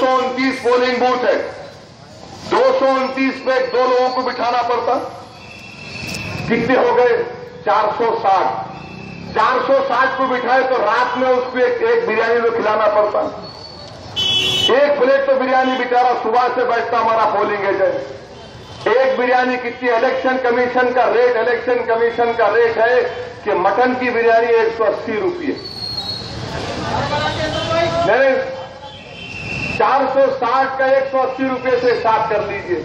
229 polling booth है, 229 में 2 लोगों को बिठाना पड़ता। कितने हो गए? 460। 460 को बिठाए तो रात में उसको एक बिरयानी में खिलाना पड़ता। एक प्लेट तो बिरयानी बेचारा सुबह से बैठता हमारा पोलिंग एजेंट। एक बिरयानी कितनी? इलेक्शन कमीशन का रेट है कि मटन की बिरयानी 180 रुपये। नहीं, 460 का 180 रुपये से स्टार्ट कर लीजिए।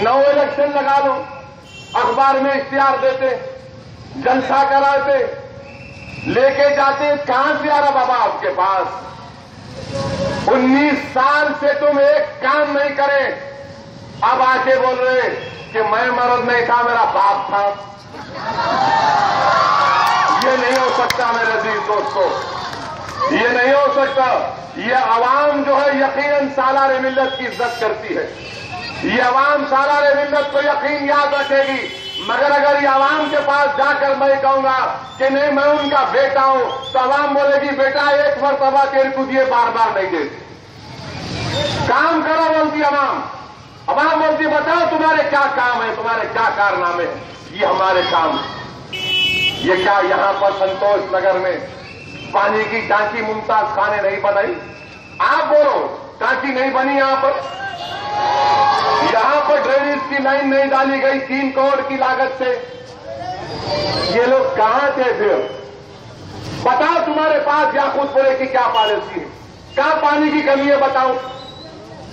9 इलेक्शन लगा लो, अखबार में इश्तिहार देते, जलसा कराते, लेके जाते। कहां से आ रहा बाबा आपके पास? 19 साल से तुम एक काम नहीं करे, अब आके बोल रहे कि मैं मर्द नहीं था, मेरा बाप था। ये नहीं हो सकता मेरे अजीज दोस्तों, ये नहीं हो सकता। ये अवाम जो है यकीनन सालार मिल्लत की इज्जत करती है। ये अवाम सालार मिल्लत को यकीन याद रखेगी। मगर अगर ये अवाम के पास जाकर मैं कहूंगा कि नहीं मैं उनका बेटा हूं, तो अवाम बोलेगी बेटा एक मरतबा तेरे को दिए बार बार नहीं देती। काम करो बोलती अवाम। अवाम बोलती बताओ तुम्हारे क्या काम है, तुम्हारे क्या कारनामे हैं। ये हमारे काम। ये क्या यहां पर संतोष नगर में पानी की टांकी मुमताज खान ने नहीं बनाई? आप बोलो टांकी नहीं बनी यहां पर? यहां पर ड्रेनेज की लाइन नहीं डाली गई 3 करोड़ की लागत से। ये लोग कहां थे फिर? बताओ तुम्हारे पास याकूतपुरे की क्या पॉलिसी है? क्या पानी की कमी है बताओ?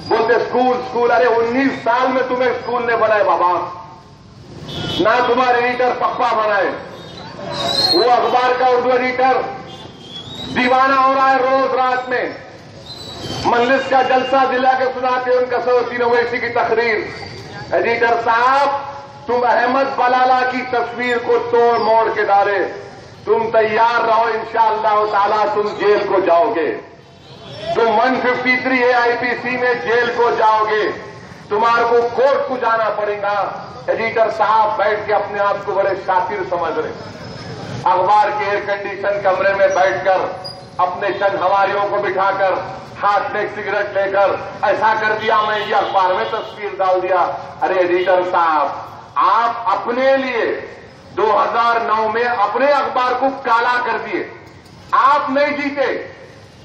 बोलते स्कूल। अरे 19 साल में तुम्हें स्कूल ने बनाए बाबा, ना तुम्हारे एडिटर पप्पा बनाए। वो अखबार का उर्दू एडिटर दीवाना हो रहा है रोज रात में, मजलिस का जलसा दिला के सुनाते उनका 3 ओवैसी की तकरीर। एडिटर साहब तुम अहमद बलाला की तस्वीर को तोड़ मोड़ के डाले, तुम तैयार रहो इंशाअल्लाह ताला तुम जेल को जाओगे। तुम 153 AIPC में जेल को जाओगे, तुम्हारे को कोर्ट को जाना पड़ेगा। एडिटर साहब बैठ के अपने आप को बड़े शातिर समझ रहे, अखबार के एयर कंडीशन कमरे में बैठकर अपने चंद हवारियों को बिठाकर हाथ में सिगरेट लेकर ऐसा कर दिया मैं ये अखबार में तस्वीर डाल दिया। अरे एडिटर साहब आप अपने लिए 2009 में अपने अखबार को काला कर दिए, आप नहीं जीते,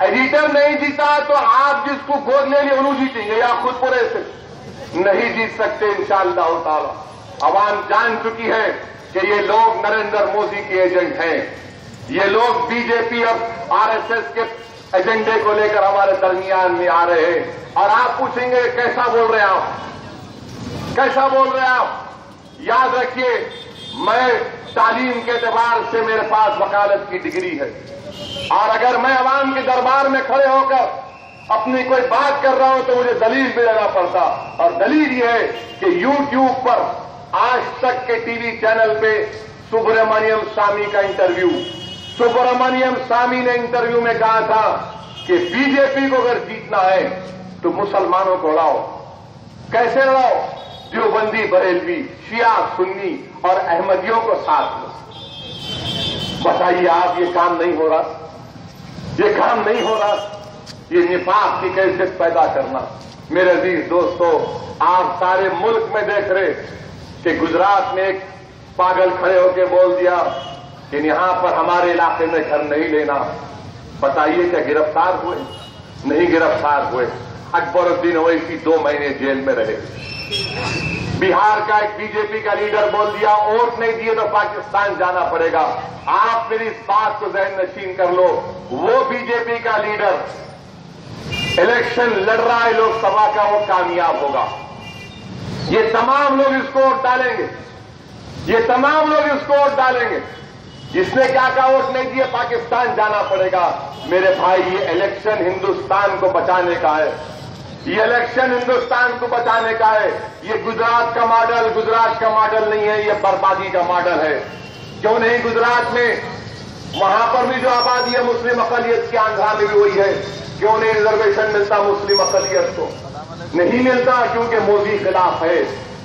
एडिटर नहीं जीता तो आप जिसको गोद ले लिए उन्होंने जीतेंगे या खुद पूरे से नहीं जीत सकते इंशाअल्लाह ताला। अवाम जान चुकी है कि ये लोग नरेंद्र मोदी के एजेंट हैं, ये लोग बीजेपी और RSS के एजेंडे को लेकर हमारे दरमियान में आ रहे हैं। और आप पूछेंगे कैसा बोल रहे हैं आप, कैसा बोल रहे हैं आप? याद रखिए मैं तालीम के एतबार से मेरे पास वकालत की डिग्री है, और अगर मैं अवाम के दरबार में खड़े होकर अपनी कोई बात कर रहा हूं तो मुझे दलील भी देना पड़ता। और दलील यह है कि YouTube पर आज तक के टीवी चैनल पे सुब्रमण्यम स्वामी का इंटरव्यू, सुब्रमण्यम स्वामी ने इंटरव्यू में कहा था कि बीजेपी को अगर जीतना है तो मुसलमानों को लड़ाओ। कैसे लड़ाओ? देवबंदी, बरेलवी, शिया, सुन्नी और अहमदियों को साथ लो। बताइए आप, ये काम नहीं हो रहा, ये काम नहीं हो रहा। ये निफाक की कैफियत पैदा करना। मेरे अजीज दोस्तों, आप सारे मुल्क में देख रहे कि गुजरात में एक पागल खड़े होकर बोल दिया कि यहां पर हमारे इलाके में घर नहीं लेना। बताइए क्या गिरफ्तार हुए? नहीं गिरफ्तार हुए। अकबरुद्दीन ओवैसी 2 महीने जेल में रहे। बिहार का एक बीजेपी का लीडर बोल दिया वोट नहीं दिए तो पाकिस्तान जाना पड़ेगा। आप मेरी इस बात को जहन नशीन कर लो, वो बीजेपी का लीडर इलेक्शन लड़ रहा है लोकसभा का, वो कामयाब होगा। ये तमाम लोग इसको वोट डालेंगे, ये तमाम लोग इसको वोट डालेंगे। जिसने क्या कहा वोट नहीं दिए पाकिस्तान जाना पड़ेगा। मेरे भाई ये इलेक्शन हिंदुस्तान को बचाने का है, ये इलेक्शन हिंदुस्तान को बचाने का है। ये गुजरात का मॉडल नहीं है, ये बर्बादी का मॉडल है। क्यों नहीं? गुजरात में वहां पर भी जो आबादी है मुस्लिम अकलियत की, आंध्रा में भी वही है। क्यों नहीं रिजर्वेशन मिलता मुस्लिम अकलियत को? नहीं मिलता क्योंकि मोदी खिलाफ है।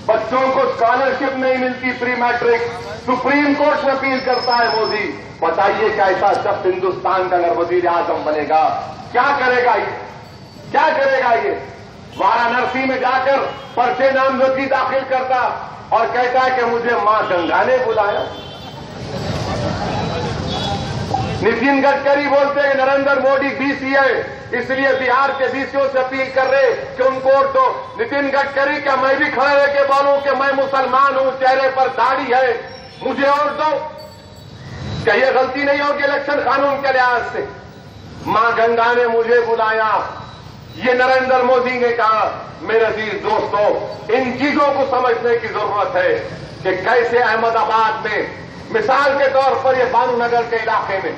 बच्चों को स्कॉलरशिप नहीं मिलती प्री मैट्रिक, सुप्रीम कोर्ट में अपील करता है मोदी। बताइए क्या ऐसा शख्स हिंदुस्तान का अगर वजीर आजम बनेगा क्या करेगा? کیا کرے گا یہ؟ وارانسی میں جا کر پرچے نامزدگی داخل کرتا اور کہتا ہے کہ مجھے ماں گنگا نے بلایا۔ نتن گڈکری بولتے ہیں نریندر مودی ڈی سی ہے، اس لیے بہار کے ڈی سیوں سے اپیل کر رہے کہ ان کو ووٹ دو۔ نتن گڈکری کیا میں بھی کھڑے رہ کے بولوں کہ میں مسلمان ہوں، چہرے پر داڑھی ہے، مجھے ووٹ دو؟ کیا یہ غلطی نہیں ہوگی الیکشن قانون کے لحاظ سے؟ ماں گنگا نے مجھے بلایا، یہ نریندر مودی نے کہا۔ میرے عزیز دوستو، ان چیزوں کو سمجھنے کی ضرورت ہے کہ کیسے احمد آباد میں مثال کے طور پر یہ بانو نگر کے علاقے میں